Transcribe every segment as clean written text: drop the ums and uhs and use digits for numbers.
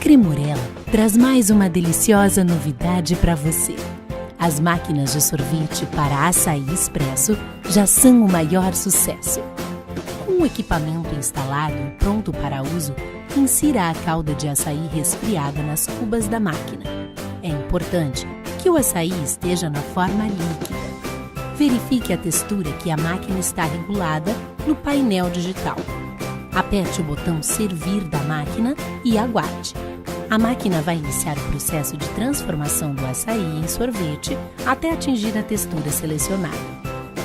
Cremorella traz mais uma deliciosa novidade para você. As máquinas de sorvete para açaí expresso já são o maior sucesso. Com o equipamento instalado e pronto para uso, insira a calda de açaí resfriada nas cubas da máquina. É importante que o açaí esteja na forma líquida. Verifique a textura que a máquina está regulada no painel digital. Aperte o botão Servir da máquina e aguarde. A máquina vai iniciar o processo de transformação do açaí em sorvete até atingir a textura selecionada.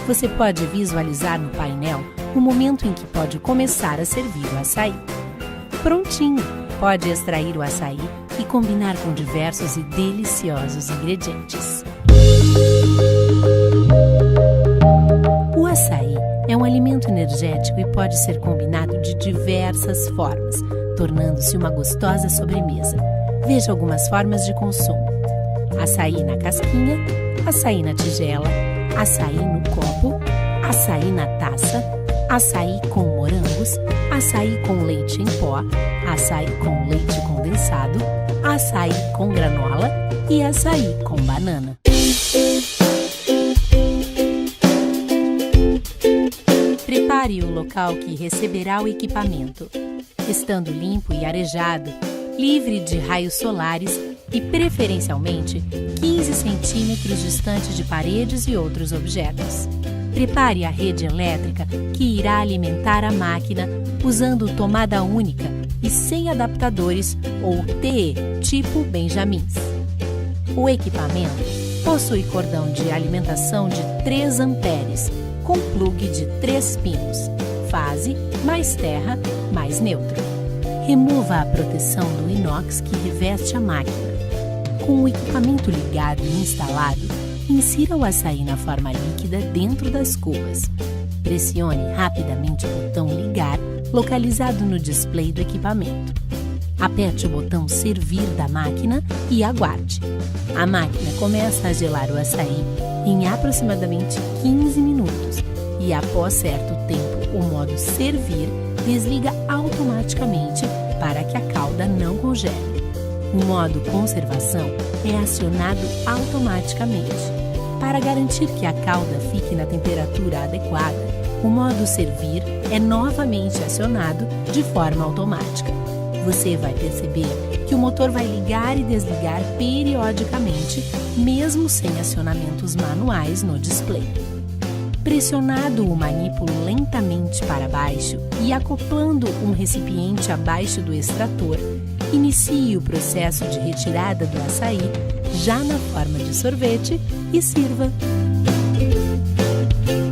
Você pode visualizar no painel o momento em que pode começar a servir o açaí. Prontinho! Pode extrair o açaí e combinar com diversos e deliciosos ingredientes. O açaí é um alimento energético e pode ser combinado de diversas formas, tornando-se uma gostosa sobremesa. Veja algumas formas de consumo: açaí na casquinha, açaí na tigela, açaí no copo, açaí na taça, açaí com morangos, açaí com leite em pó, açaí com leite condensado, açaí com granola e açaí com banana. Prepare o local que receberá o equipamento, estando limpo e arejado, livre de raios solares e, preferencialmente, 15 centímetros distante de paredes e outros objetos. Prepare a rede elétrica que irá alimentar a máquina usando tomada única e sem adaptadores ou TE, tipo Benjamins. O equipamento possui cordão de alimentação de 3 amperes, com plugue de 3 pinos, fase, mais terra, mais neutro. Remova a proteção do inox que reveste a máquina. Com o equipamento ligado e instalado, insira o açaí na forma líquida dentro das cubas. Pressione rapidamente o botão Ligar, localizado no display do equipamento. Aperte o botão Servir da máquina e aguarde. A máquina começa a gelar o açaí em aproximadamente 15 minutos e, após certo tempo, o modo Servir desliga automaticamente para que a calda não congele. O modo Conservação é acionado automaticamente. Para garantir que a calda fique na temperatura adequada, o modo Servir é novamente acionado de forma automática. Você vai perceber que o motor vai ligar e desligar periodicamente, mesmo sem acionamentos manuais no display. Pressionado o manípulo lentamente para baixo e acoplando um recipiente abaixo do extrator, inicie o processo de retirada do açaí já na forma de sorvete e sirva.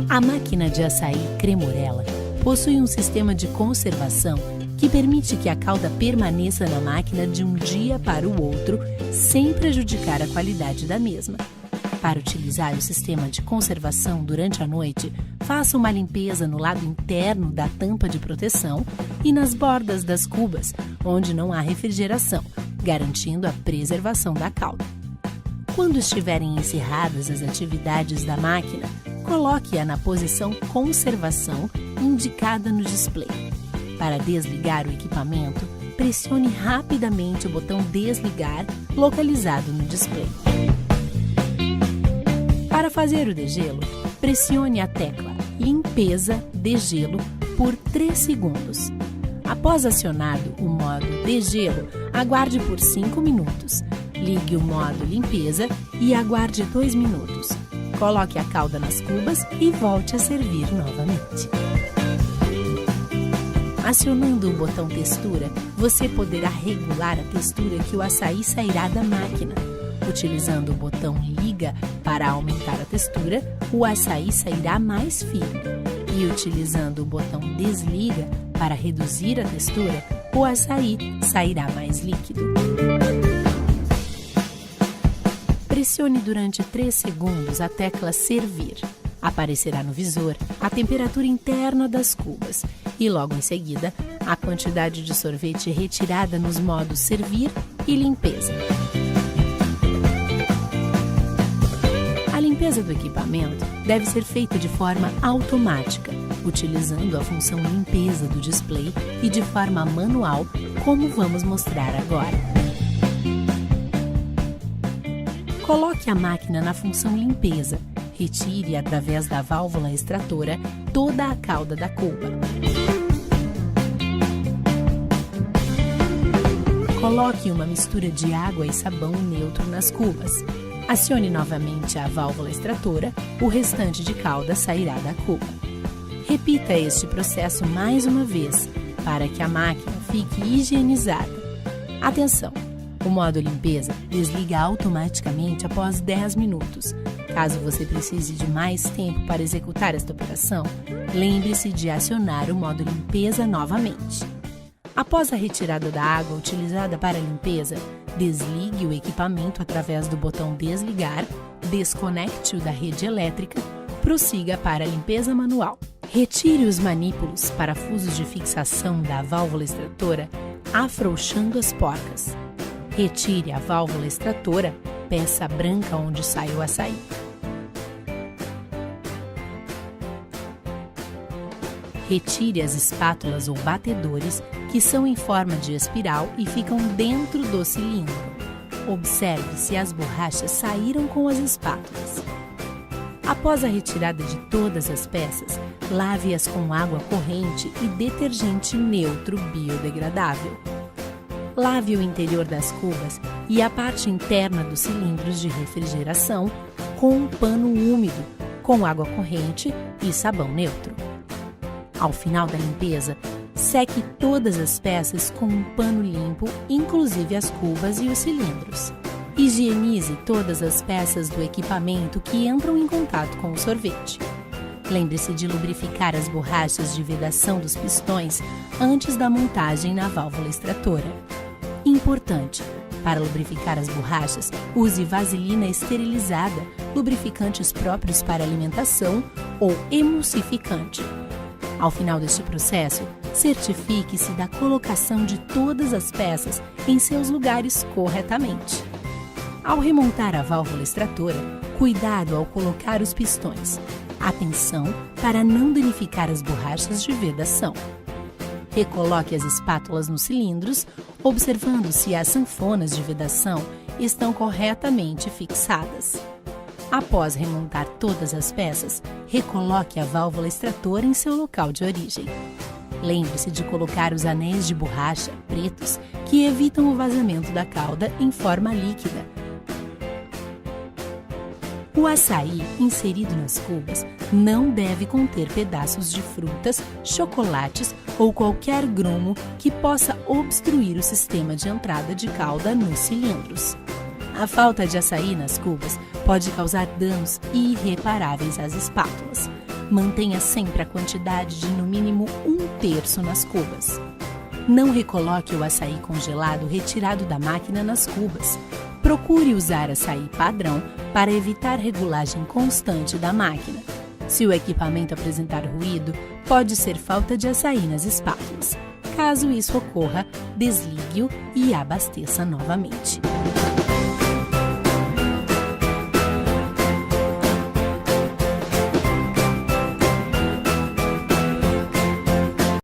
A máquina de açaí Cremorella possui um sistema de conservação que permite que a calda permaneça na máquina de um dia para o outro, sem prejudicar a qualidade da mesma. Para utilizar o sistema de conservação durante a noite, faça uma limpeza no lado interno da tampa de proteção e nas bordas das cubas, onde não há refrigeração, garantindo a preservação da calda. Quando estiverem encerradas as atividades da máquina, coloque-a na posição Conservação indicada no display. Para desligar o equipamento, pressione rapidamente o botão Desligar, localizado no display. Para fazer o degelo, pressione a tecla Limpeza Degelo por 3 segundos. Após acionado o modo Degelo, aguarde por 5 minutos. Ligue o modo Limpeza e aguarde 2 minutos. Coloque a calda nas cubas e volte a servir novamente. Acionando o botão Textura, você poderá regular a textura que o açaí sairá da máquina. Utilizando o botão Liga para aumentar a textura, o açaí sairá mais fino. E utilizando o botão Desliga para reduzir a textura, o açaí sairá mais líquido. Pressione durante 3 segundos a tecla Servir. Aparecerá no visor a temperatura interna das cubas e, logo em seguida, a quantidade de sorvete retirada nos modos Servir e Limpeza. A limpeza do equipamento deve ser feita de forma automática, utilizando a função Limpeza do display e de forma manual, como vamos mostrar agora. Coloque a máquina na função limpeza. Retire através da válvula extratora toda a calda da cuba. Coloque uma mistura de água e sabão neutro nas cubas. Acione novamente a válvula extratora, o restante de calda sairá da cuba. Repita este processo mais uma vez, para que a máquina fique higienizada. Atenção! O modo limpeza desliga automaticamente após 10 minutos. Caso você precise de mais tempo para executar esta operação, lembre-se de acionar o modo limpeza novamente. Após a retirada da água utilizada para a limpeza, desligue o equipamento através do botão desligar, desconecte-o da rede elétrica, prossiga para a limpeza manual. Retire os manípulos, parafusos de fixação da válvula extratora, afrouxando as porcas. Retire a válvula extratora, peça branca onde sai o açaí. Retire as espátulas ou batedores, que são em forma de espiral e ficam dentro do cilindro. Observe se as borrachas saíram com as espátulas. Após a retirada de todas as peças, lave-as com água corrente e detergente neutro biodegradável. Lave o interior das cubas e a parte interna dos cilindros de refrigeração com um pano úmido, com água corrente e sabão neutro. Ao final da limpeza, seque todas as peças com um pano limpo, inclusive as cubas e os cilindros. Higienize todas as peças do equipamento que entram em contato com o sorvete. Lembre-se de lubrificar as borrachas de vedação dos pistões antes da montagem na válvula extratora. Importante: para lubrificar as borrachas, use vaselina esterilizada, lubrificantes próprios para alimentação ou emulsificante. Ao final deste processo, certifique-se da colocação de todas as peças em seus lugares corretamente. Ao remontar a válvula extratora, cuidado ao colocar os pistões. Atenção para não danificar as borrachas de vedação. Recoloque as espátulas nos cilindros, observando se as sanfonas de vedação estão corretamente fixadas. Após remontar todas as peças, recoloque a válvula extratora em seu local de origem. Lembre-se de colocar os anéis de borracha pretos que evitam o vazamento da calda em forma líquida. O açaí inserido nas cubas não deve conter pedaços de frutas, chocolates ou qualquer grumo que possa obstruir o sistema de entrada de calda nos cilindros. A falta de açaí nas cubas pode causar danos irreparáveis às espátulas. Mantenha sempre a quantidade de no mínimo 1/3 nas cubas. Não recoloque o açaí congelado retirado da máquina nas cubas. Procure usar açaí padrão para evitar regulagem constante da máquina. Se o equipamento apresentar ruído, pode ser falta de açaí nas espátulas. Caso isso ocorra, desligue-o e abasteça novamente.